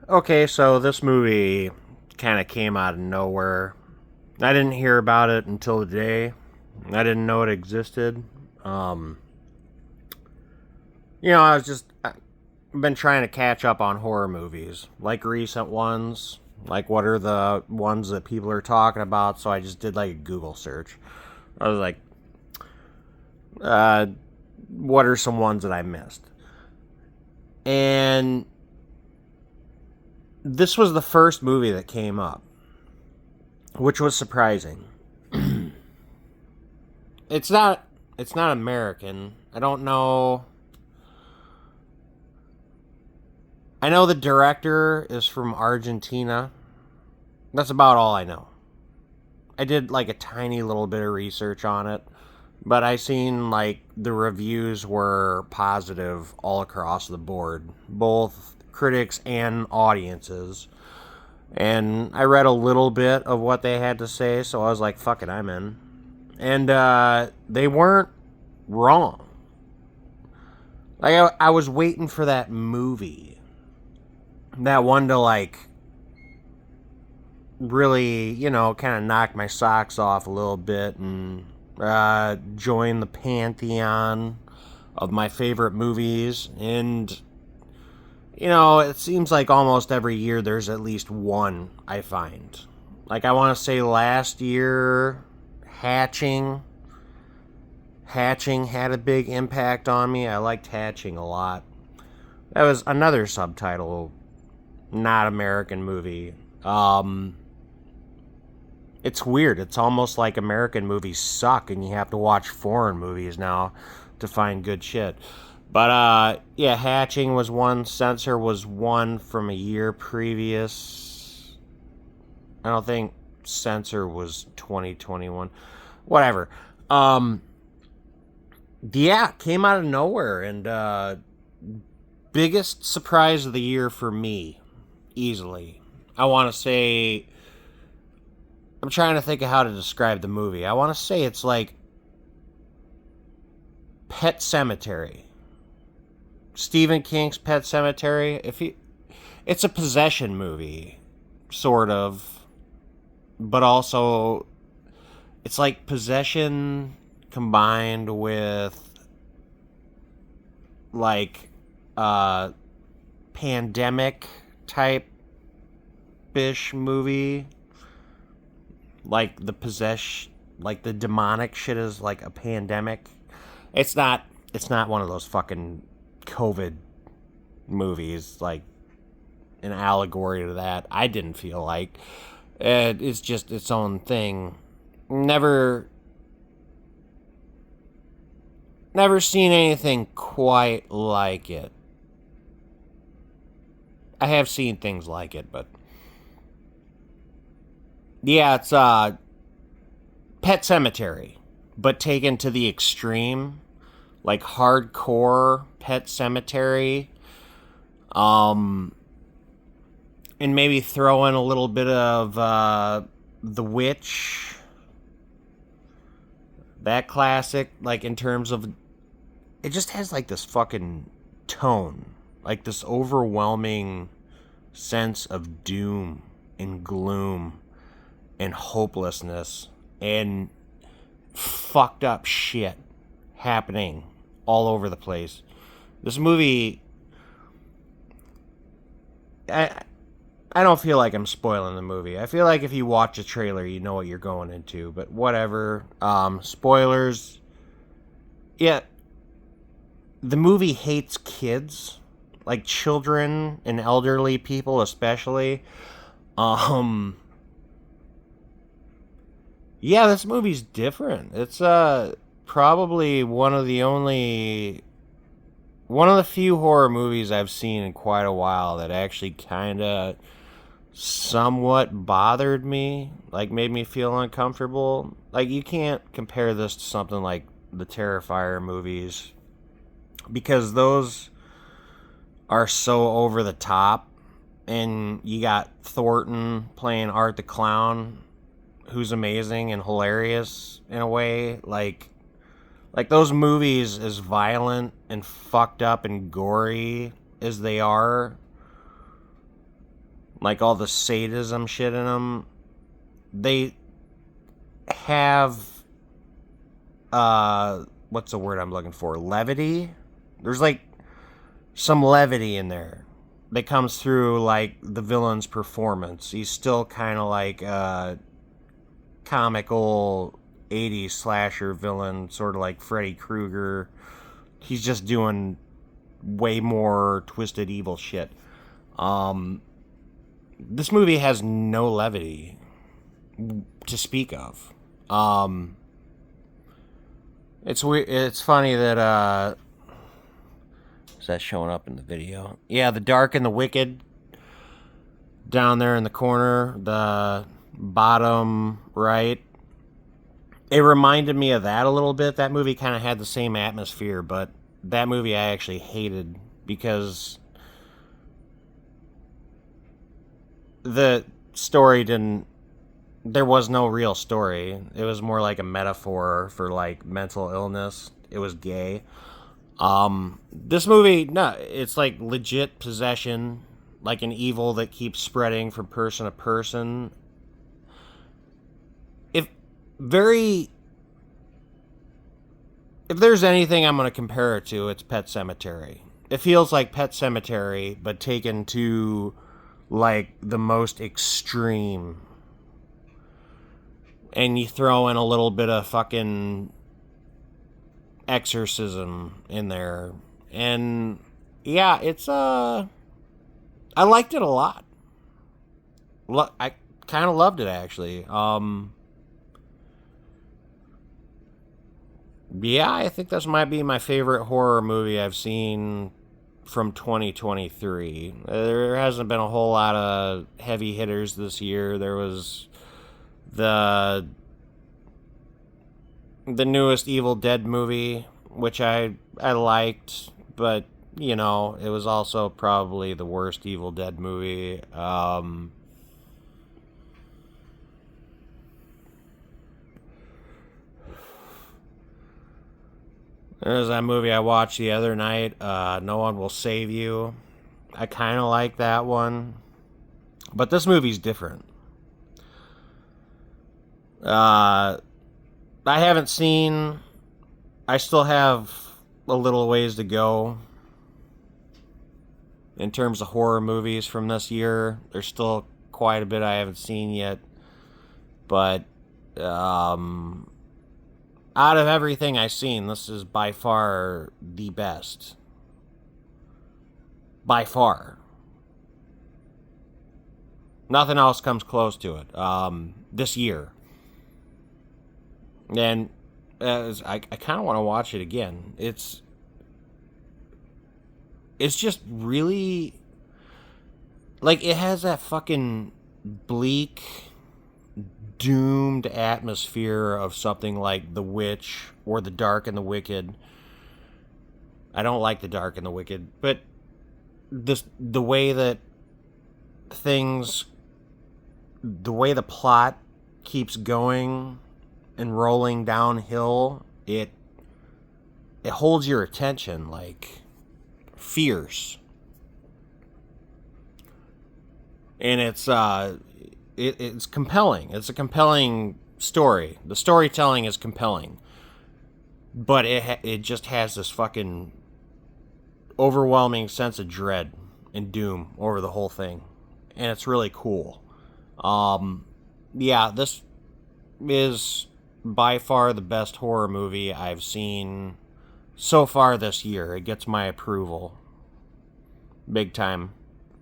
Okay, so this movie kind of came out of nowhere. I didn't hear about it until today. I didn't know it existed. Um, I've been trying to catch up on horror movies, like recent ones, like what are the ones that people are talking about. So I just did like a Google search. I was like, uh, what are some ones that I missed? And this was the first movie that came up, which was surprising. It's not it's not American. I don't know. I know the director is from Argentina. That's about all I know. I did like a tiny little bit of research on it, but I seen like the reviews were positive all across the board, both critics and audiences. And I read a little bit of what they had to say, so I was like, fuck it, I'm in. And they weren't wrong. Like, I was waiting for that movie. That one to, like, really, kind of knock my socks off a little bit and join the pantheon of my favorite movies. And, it seems like almost every year there's at least one I find. Like, I want to say last year, Hatching. Hatching had a big impact on me. I liked Hatching a lot. That was another subtitle, not American movie. It's weird. It's almost like American movies suck and you have to watch foreign movies now to find good shit. But yeah, Hatching was one. Censor was one from a year previous. I don't think Censor was 2021. Whatever. Yeah, came out of nowhere and biggest surprise of the year for me, easily. I want to say, I'm trying to think of how to describe the movie. I want to say it's like Pet Cemetery. Stephen King's Pet Cemetery. It's a possession movie, sort of, but also it's like possession combined with like pandemic type ish movie, like the demonic shit is like a pandemic. It's not one of those fucking COVID movies, like an allegory to that. I didn't feel like it's just its own thing. Never seen anything quite like it. I have seen things like it, but yeah, it's Pet Cemetery, but taken to the extreme, like hardcore Pet Cemetery. Um, and maybe throw in a little bit of The Witch, that classic, like in terms of it just has like this fucking tone, like this overwhelming sense of doom and gloom and hopelessness and fucked up shit happening all over the place. This movie, I I don't feel like I'm spoiling the movie. I feel like if you watch a trailer, you know what you're going into. But whatever. Spoilers. Yeah, the movie hates kids, like children and elderly people especially. Um, yeah, this movie's different. It's probably one of the few horror movies I've seen in quite a while that actually kind of somewhat bothered me, like made me feel uncomfortable. Like you can't compare this to something like the Terrifier movies because those are so over the top, and you got Thornton playing Art the Clown, who's amazing and hilarious in a way. Like those movies, as violent and fucked up and gory as they are, like all the sadism shit in them. They have what's the word I'm looking for? Levity. There's like some levity in there that comes through like the villain's performance. He's still kind of like a comical 80s slasher villain, sort of like Freddy Krueger. He's just doing way more twisted evil shit. This movie has no levity to speak of. It's weird. It's funny that is that showing up in the video? Yeah, the dark and the wicked down there in the corner, the bottom right. It reminded me of that a little bit. That movie kind of had the same atmosphere, but that movie I actually hated because the story didn't. There was no real story. It was more like a metaphor for like mental illness. It was gay. This movie, no, it's like legit possession, like an evil that keeps spreading from person to person. If there's anything I'm going to compare it to, it's Pet Sematary. It feels like Pet Sematary, but taken to like the most extreme. And you throw in a little bit of fucking exorcism in there. And yeah, it's I liked it a lot. I kind of loved it actually. Yeah, I think this might be my favorite horror movie I've seen from 2023. There hasn't been a whole lot of heavy hitters this year. There was the newest Evil Dead movie, which I liked, but you know, it was also probably the worst Evil Dead movie. There's that movie I watched the other night, No One Will Save You. I kind of like that one. But this movie's different. I haven't seen... I still have a little ways to go in terms of horror movies from this year. There's still quite a bit I haven't seen yet. But... out of everything I've seen, this is by far the best. By far. Nothing else comes close to it. This year. And I kind of want to watch it again. It's just really... like, it has that fucking bleak... doomed atmosphere of something like The Witch or The Dark and the Wicked. I don't like The Dark and the Wicked, but the way that things, the way the plot keeps going and rolling downhill, it holds your attention like fierce. And it's compelling. It's a compelling story. The storytelling is compelling. But it just has this fucking overwhelming sense of dread and doom over the whole thing. And it's really cool. Yeah, this is by far the best horror movie I've seen so far this year. It gets my approval. Big time.